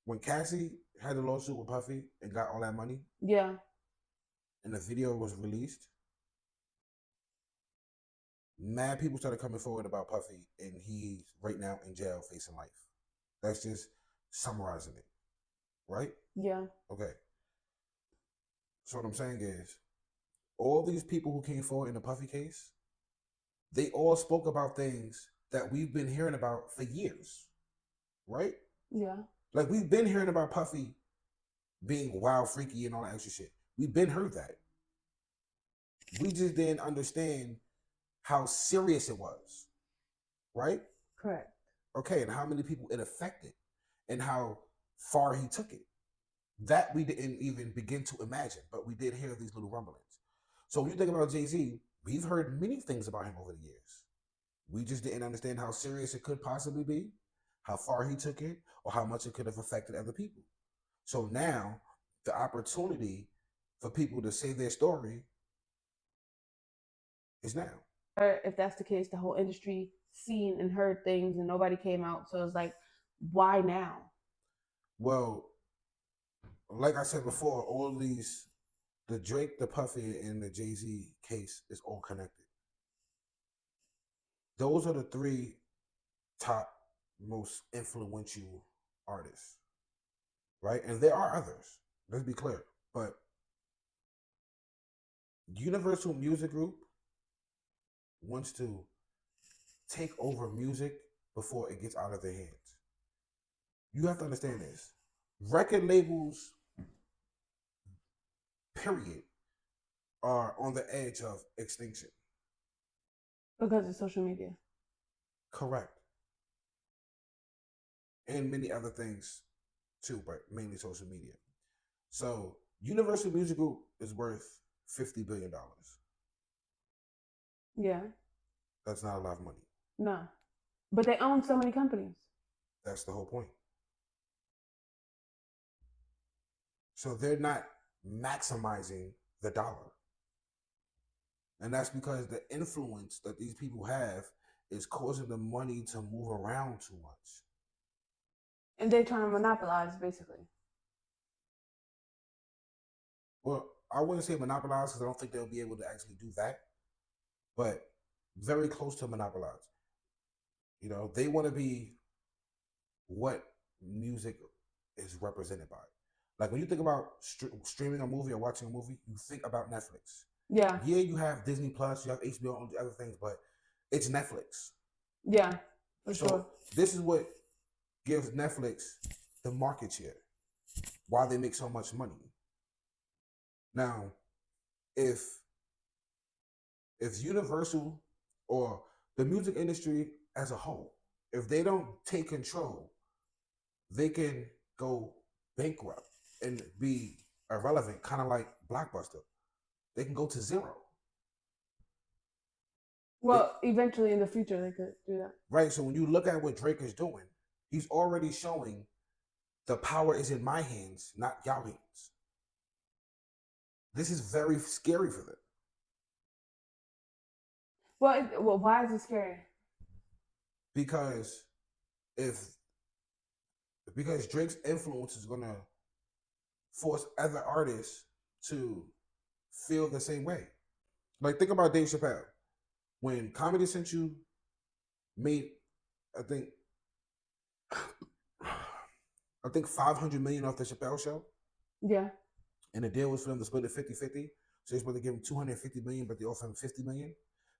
when Cassie had the lawsuit with Puffy and got all that money, Yeah. and the video was released, mad people started coming forward about Puffy, and he's right now in jail facing life. That's just summarizing it, right? Yeah. Okay. So what I'm saying is, all these people who came forward in the Puffy case, they all spoke about things that we've been hearing about for years, right? Yeah. Like we've been hearing about Puffy being wild, freaky, and all that extra shit. We've been heard that. We just didn't understand how serious it was, right? Correct. Okay, and how many people it affected, and how far he took it. That we didn't even begin to imagine, but we did hear these little rumblings. So when you think about Jay-Z, we've heard many things about him over the years. We just didn't understand how serious it could possibly be, how far he took it, or how much it could have affected other people. So now the opportunity for people to say their story is now. Or if that's the case, the whole industry seen and heard things and nobody came out. So it's like, why now? Well, like I said before, all these, the Drake, the Puffy, and the Jay-Z case is all connected. Those are the three top most influential artists, right? And there are others. Let's be clear, but Universal Music Group wants to take over music before it gets out of their hands. You have to understand this. Record labels, period, are on the edge of extinction. Because of social media. Correct. And many other things too, but mainly social media. So Universal Music Group is worth $50 billion. Yeah. That's not a lot of money. No. But they own so many companies. That's the whole point. So they're not maximizing the dollar. And that's because the influence that these people have is causing the money to move around too much. And they're trying to monopolize, basically. Well, I wouldn't say monopolize because I don't think they'll be able to actually do that, but very close to monopolize. You know, they want to be what music is represented by. Like when you think about streaming a movie or watching a movie, you think about Netflix. Yeah. Yeah, you have Disney Plus, you have HBO, and other things, but it's Netflix. Yeah, for So sure. this is what gives Netflix the market share, why they make so much money. Now, if Universal or the music industry as a whole, if they don't take control, they can go bankrupt and be irrelevant, kind of like Blockbuster. They can go to zero. Well, eventually in the future they could do that. Right. So when you look at what Drake is doing, he's already showing the power is in my hands, not y'all hands. This is very scary for them. Well, why is it scary? Because because Drake's influence is gonna force other artists to feel the same way. Like think about Dave Chappelle. When Comedy Central made, I think, 500 million off the Chappelle show. Yeah. And the deal was for them to split it 50-50. So they're supposed to give him 250 million, but they offered him 50 million.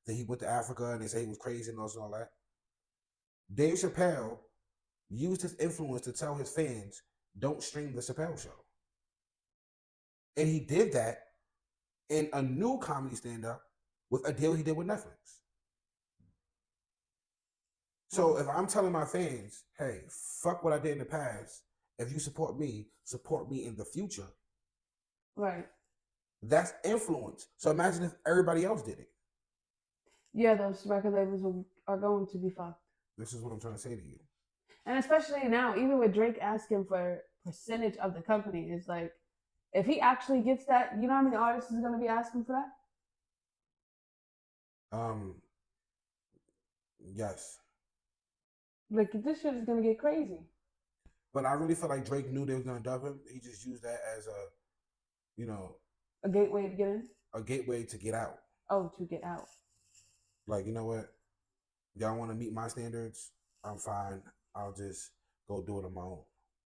Then he went to Africa and they say he was crazy and all that. Dave Chappelle used his influence to tell his fans, don't stream the Chappelle show. And he did that in a new comedy stand-up with a deal he did with Netflix. So if I'm telling my fans, hey, fuck what I did in the past, if you support me in the future. Right. That's influence. So imagine if everybody else did it. Yeah, those record labels are going to be fucked. This is what I'm trying to say to you. And especially now, even with Drake asking for percentage of the company, it's like, if he actually gets that, you know how many artists is going to be asking for that? Yes. Like, this shit is going to get crazy. But I really feel like Drake knew they were gonna dub him. He just used that as a, you know, A gateway to get in. a gateway to get out. Oh, to get out. Like, you know what? Y'all want to meet my standards? I'm fine. I'll just go do it on my own.